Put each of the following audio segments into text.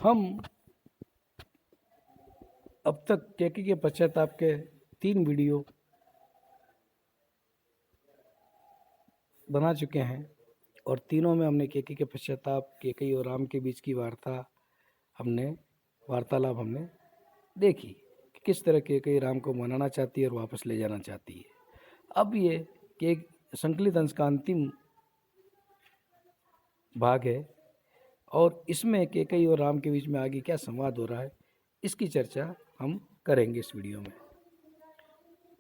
हम अब तक केके के पश्चाताप के 3 वीडियो बना चुके हैं और तीनों में हमने केके के पश्चाताप, केकई और राम के बीच की वार्तालाप हमने देखी कि किस तरह केकई राम को मनाना चाहती है और वापस ले जाना चाहती है। अब ये के संकलित अंश का अंतिम भाग है और इसमें केकई और राम के बीच में आगे क्या संवाद हो रहा है इसकी चर्चा हम करेंगे इस वीडियो में।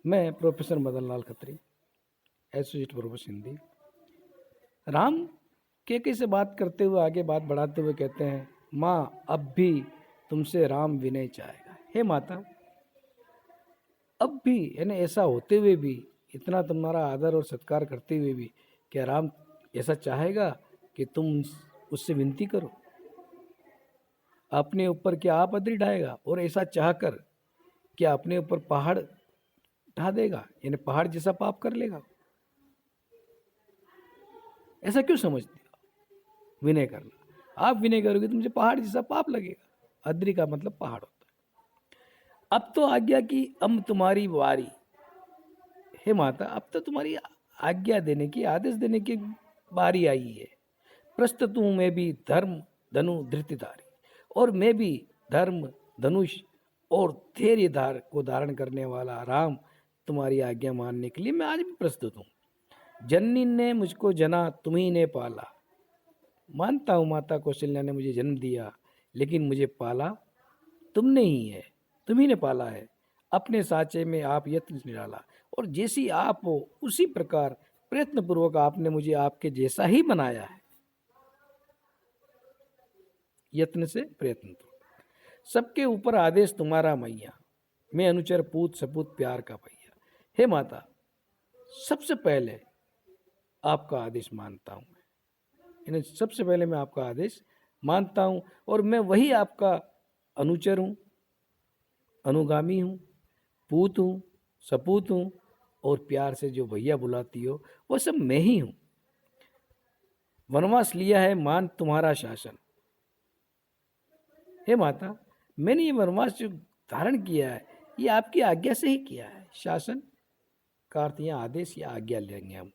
मैं professor Madan Lal Khatri, associate professor Hindi. Ram Kaikeyi से बात करते हुए आगे बात बढ़ाते हुए कहते हैं, माँ अब भी तुमसे राम विनय चाहेगा। हे माता, अब भी यानी ऐसा होते हुए भी, इतना तुम्हारा आदर और सत्कार करते हुए भी क्या राम ऐसा चाहेगा कि तुम उससे विनती करो? अपने ऊपर क्या आप अदरी ढाएगा? और ऐसा चाहकर क्या अपने ऊपर पहाड़ ढा देगा, यानी पहाड़ जैसा पाप कर लेगा? ऐसा क्यों समझते हो विनय करना? आप विनय करोगे तो मुझे पहाड़ जैसा पाप लगेगा। अद्री का मतलब पहाड़ होता है। अब तो आज्ञा की अब तुम्हारी बारी। हे माता, अब तो तुम्हारी आज्ञा देने की, आदेश देने की बारी आई है। प्रस्तुत हूं मैं भी धर्म धनु धृतिधारी, और मैं भी धर्म धनुष और धैर्य धार को धारण करने वाला राम तुम्हारी आज्ञा मानने के लिए मैं आज भी प्रस्तुत हूँ। जननी ने मुझको जना, तुम्ही ने पाला। मानता हूँ माता कौशल्या ने मुझे जन्म दिया, लेकिन मुझे पाला तुमने ही है, तुम्ही ने पाला है। अपने साँचे में आप यत्न निराला, और जैसी आप हो उसी प्रकार प्रयत्न पूर्वक आपने मुझे आपके जैसा ही बनाया है। यत्न से प्रयत्न तो सबके ऊपर आदेश तुम्हारा मैया, मैं अनुचर पूत सपूत प्यार का भैया। हे माता, सबसे पहले आपका आदेश मानता हूँ मैं, यानी सबसे पहले मैं आपका आदेश मानता हूँ और मैं वही आपका अनुचर हूँ, अनुगामी हूँ, पूत हूँ, सपूत हूँ, और प्यार से जो भैया बुलाती हो वो सब मैं ही हूँ। वनवास लिया है मान तुम्हारा शासन। हे माता, मैंने ये वनवास जो धारण किया है ये आपकी आज्ञा से ही किया है। शासन का अर्थ यहाँ आदेश या आज्ञा लेंगे हम।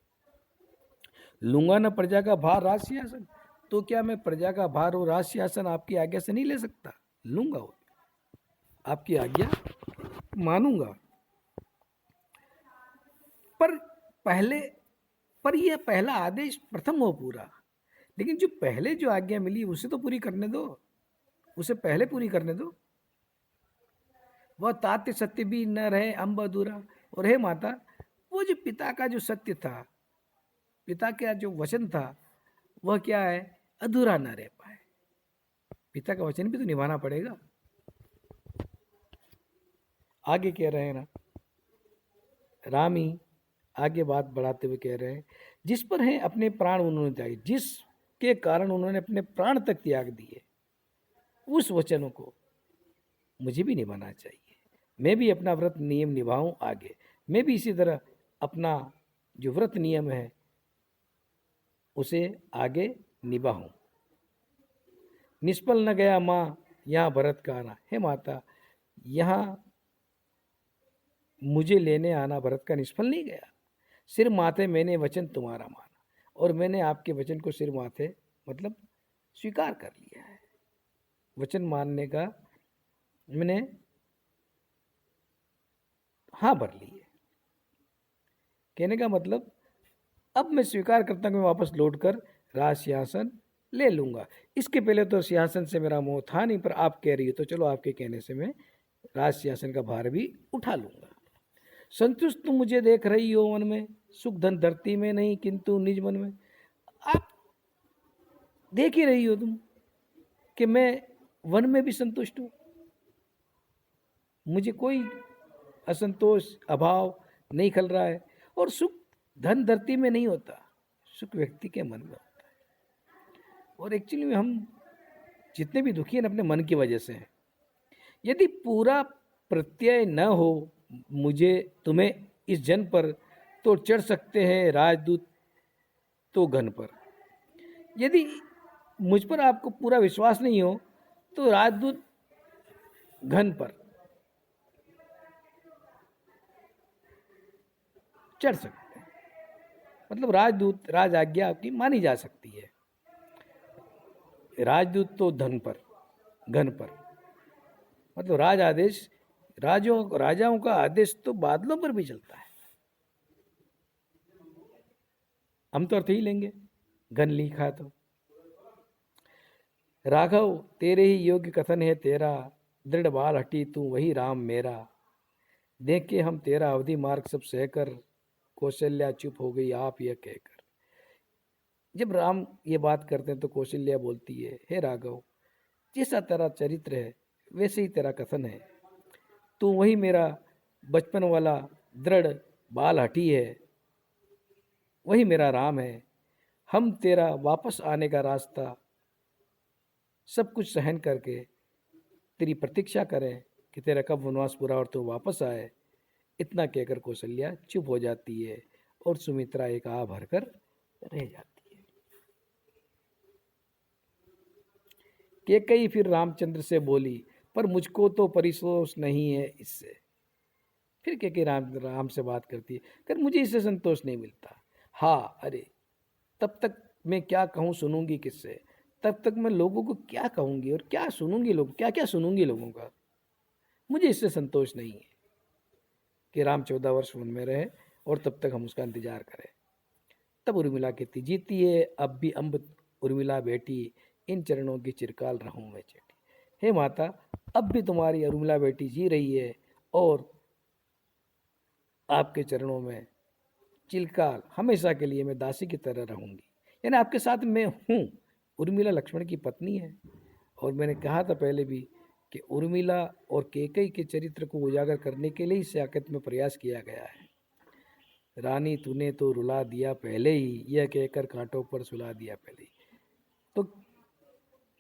लूंगा न प्रजा का भार राज सिंहासन, तो क्या मैं प्रजा का भार और राज सिंहासन आपकी आज्ञा से नहीं ले सकता? लूंगा, वो आपकी आज्ञा मानूंगा, पर यह पहला आदेश प्रथम हो पूरा। लेकिन जो पहले जो आज्ञा मिली उसे तो पूरी करने दो, उसे पहले पूरी करने दो। वह तात्य सत्य भी न रहे अम्ब अधूरा। और हे माता, वो जो पिता का जो सत्य था, पिता का जो वचन था, वह क्या है? अधूरा न रह पाए। पिता का वचन भी तो निभाना पड़ेगा। आगे कह रहे हैं ना, राम ही आगे बात बढ़ाते हुए कह रहे हैं, जिस पर है अपने प्राण उन्होंने त्यागे, जिसके कारण उन्होंने अपने प्राण तक त्याग दिए, उस वचनों को मुझे भी निभाना चाहिए। मैं भी अपना व्रत नियम निभाऊं आगे। मैं भी इसी तरह अपना जो व्रत नियम है उसे आगे निभाऊं। निष्फल न गया माँ यहाँ भरत का आना। हे माता, यहाँ मुझे लेने आना भरत का निष्फल नहीं गया। सिर माथे मैंने वचन तुम्हारा माना, और मैंने आपके वचन को सिर माथे मतलब स्वीकार कर लिया है। वचन मानने का मैंने हाँ भर ली है। कहने का मतलब अब मैं स्वीकार करता हूँ कि मैं वापस लौटकर राज सिंहासन ले लूँगा। इसके पहले तो सिंहासन से मेरा मोह था नहीं, पर आप कह रही हो तो चलो आपके कहने से मैं राज सिंहासन का भार भी उठा लूँगा। संतुष्ट तुम मुझे देख रही हो मन में, सुख धन धरती में नहीं किंतु निज मन में। आप देख ही रही हो तुम कि मैं वन में भी संतुष्ट हूँ, मुझे कोई असंतोष अभाव नहीं खल रहा है। और सुख धन धरती में नहीं होता, सुख व्यक्ति के मन में होता है। और एक्चुअली में हम जितने भी दुखी हैं अपने मन की वजह से हैं। यदि पूरा प्रत्यय न हो मुझे तुम्हें इस जन पर, तो चढ़ सकते हैं राजदूत तो घन पर। यदि मुझ पर आपको पूरा विश्वास नहीं हो तो राजदूत घन पर चढ़ सकते हैं, मतलब राजदूत राज आज्ञा आपकी मानी जा सकती है। राजदूत तो धन पर, घन पर, मतलब राज आदेश, राजाओं का आदेश तो बादलों पर भी चलता है। हम तो अर्थ ही लेंगे, घन लिखा तो। राघव तेरे ही योग्य कथन है तेरा, दृढ़ बाल हटी तू वही राम मेरा। देख के हम तेरा अवधि मार्ग सब सहकर, कौशल्या चुप हो गई आप यह कहकर। जब राम ये बात करते हैं तो कौशल्या बोलती है, हे राघव, जैसा तेरा चरित्र है वैसे ही तेरा कथन है। तू वही मेरा बचपन वाला दृढ़ बाल हटी है, वही मेरा राम है। हम तेरा वापस आने का रास्ता सब कुछ सहन करके तेरी प्रतीक्षा करें कि तेरा कब वनवास पूरा और तू वापस आए। इतना कहकर कौशल्या चुप हो जाती है और सुमित्रा एक आह भरकर रह जाती है। कैकेयी फिर रामचंद्र से बोली, पर मुझको तो परितोष नहीं है इससे। फिर कैकेयी राम से बात करती है, कर मुझे इससे संतोष नहीं मिलता। हाँ, अरे तब तक मैं क्या कहूँ सुनूंगी किससे, तब तक मैं लोगों को क्या कहूँगी और क्या सुनूंगी, लोग क्या क्या सुनूंगी लोगों का। मुझे इससे संतोष नहीं है कि राम 14 वर्ष वन में रहे और तब तक हम उसका इंतजार करें। तब उर्मिला कहती, जीती है अब भी अम्ब उर्मिला बेटी, इन चरणों की चिरकाल रहूं मैं चेटी। हे माता, अब भी तुम्हारी उर्मिला बेटी जी रही है और आपके चरणों में चिरकाल हमेशा के लिए मैं दासी की तरह रहूंगी, यानी आपके साथ मैं हूँ। उर्मिला लक्ष्मण की पत्नी है और मैंने कहा था पहले भी कि उर्मिला और कैकेयी के चरित्र को उजागर करने के लिए इस साकेत में प्रयास किया गया है। रानी तूने तो रुला दिया पहले ही, यह कहकर कांटों पर सुला दिया पहले ही। तो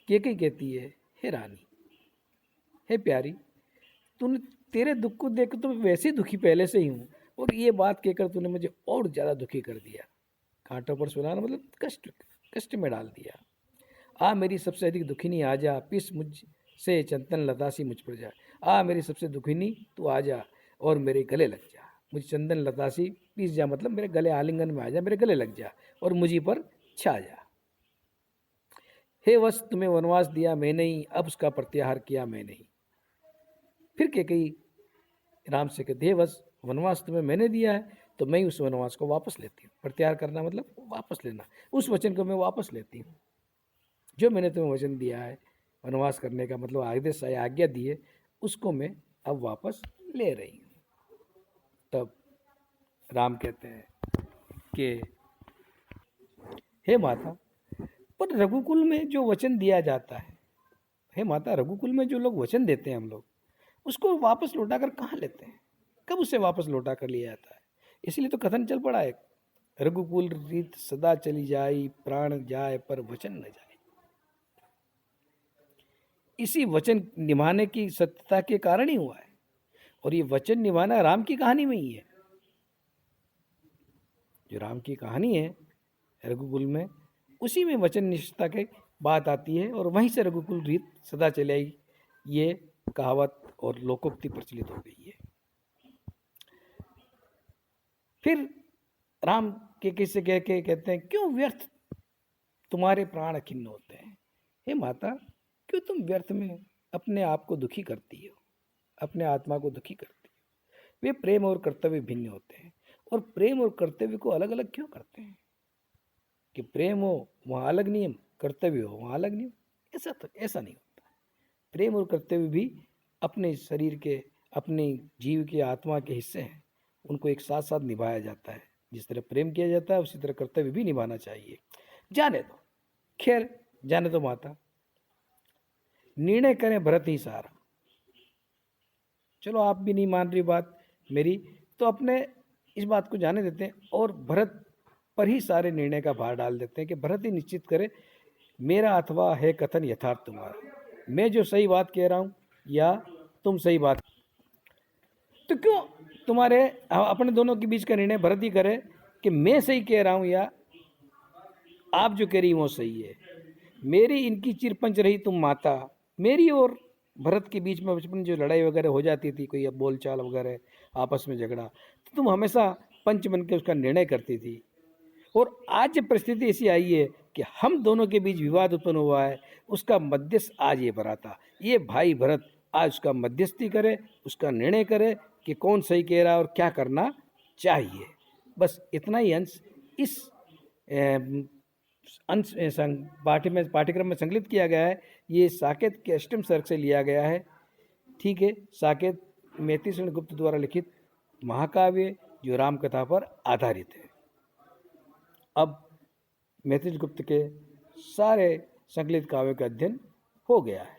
कैकेयी कहती है, हे रानी, हे प्यारी, तूने, तेरे दुख को देख तो मैं वैसे ही दुखी पहले से ही हूँ, और ये बात कहकर तूने मुझे और ज़्यादा दुखी कर दिया। कांटों पर सुलाना मतलब कष्ट में डाल दिया। आ मेरी सबसे अधिक दुखिनी आ जा, पिस मुझ से चंदन लतासी मुझ पर जा। आ मेरी सबसे दुखिनी तू आ जा और मेरे गले लग जा। मुझे चंदन लतासी पीस जा, मतलब मेरे गले आलिंगन में आ जा, मेरे गले लग जा और मुझी पर छा जा। हे वश तुम्हें वनवास दिया मैंने ही, अब उसका प्रत्याहार किया मैंने ही। फिर कैकेयी राम से कहती है, वश वनवास तुम्हें मैंने दिया है तो मैं ही उस वनवास को वापस लेती हूँ। प्रत्याहार करना मतलब वापस लेना, उस वचन को मैं वापस लेती हूँ जो मैंने तुम्हें वचन दिया है वनवास करने का, मतलब आदेश आज्ञा दी है, उसको मैं अब वापस ले रही हूँ। तब राम कहते हैं कि हे माता, पर रघुकुल में जो वचन दिया जाता है, हे माता, रघुकुल में जो लोग वचन देते हैं हम लोग उसको वापस लौटा कर कहाँ लेते हैं, कब उसे वापस लौटा कर लिया जाता है। इसलिए तो कथन चल पड़ा है, रघुकुल रीत सदा चली जाई, प्राण जाए पर वचन न जाए। इसी वचन निभाने की सत्यता के कारण ही हुआ है, और ये वचन निभाना राम की कहानी में ही है। जो राम की कहानी है रघुकुल में, उसी में वचन निष्ठता की बात आती है, और वहीं से रघुकुल रीत सदा चली आई, ये कहावत और लोकोक्ति प्रचलित हो गई है। फिर राम के किससे कह के कहते हैं, क्यों व्यर्थ तुम्हारे प्राण खिन्न होते हैं। हे माता, क्यों तुम व्यर्थ में अपने आप को दुखी करती हो, अपने आत्मा को दुखी करती हो। वे प्रेम और कर्तव्य भिन्न होते हैं, और प्रेम और कर्तव्य को अलग अलग क्यों करते हैं कि प्रेम हो वहाँ अलग नियम, कर्तव्य हो वहाँ अलग नियम। ऐसा नहीं होता। प्रेम और कर्तव्य भी अपने शरीर के, अपने जीव के, आत्मा के हिस्से हैं, उनको एक साथ साथ निभाया जाता है। जिस तरह प्रेम किया जाता है उसी तरह कर्तव्य भी निभाना चाहिए। जाने दो, खैर जाने दो माता, निर्णय करें भरत ही सारा। चलो आप भी नहीं मान रही बात मेरी, तो अपने इस बात को जाने देते हैं और भरत पर ही सारे निर्णय का भार डाल देते हैं कि भरत ही निश्चित करे मेरा अथवा है कथन यथार्थ तुम्हारा, मैं जो सही बात कह रहा हूँ या तुम सही बात। तो क्यों तुम्हारे अपने दोनों के बीच का निर्णय भरत ही करे कि मैं सही कह रहा हूँ या आप जो कह रही वो सही है। मेरी इनकी चिरपंच रही तुम माता, मेरी और भरत के बीच में बचपन में जो लड़ाई वगैरह हो जाती थी, कोई अब बोलचाल वगैरह आपस में झगड़ा, तो तुम हमेशा पंच बन के उसका निर्णय करती थी। और आज जब परिस्थिति ऐसी आई है कि हम दोनों के बीच विवाद उत्पन्न हुआ है, उसका मध्यस्थ आज ये भराता, ये भाई भरत आज उसका मध्यस्थी करे, उसका निर्णय करे कि कौन सही कह रहा है और क्या करना चाहिए। बस इतना ही अंश इस अंश पाठ्यक्रम में संकलित किया गया है। ये साकेत के अष्टम सर्ग से लिया गया है। ठीक है, साकेत मैथिलीशरण गुप्त द्वारा लिखित महाकाव्य जो राम कथा पर आधारित है। अब मैथिली गुप्त के सारे संकलित काव्यों का अध्ययन हो गया है।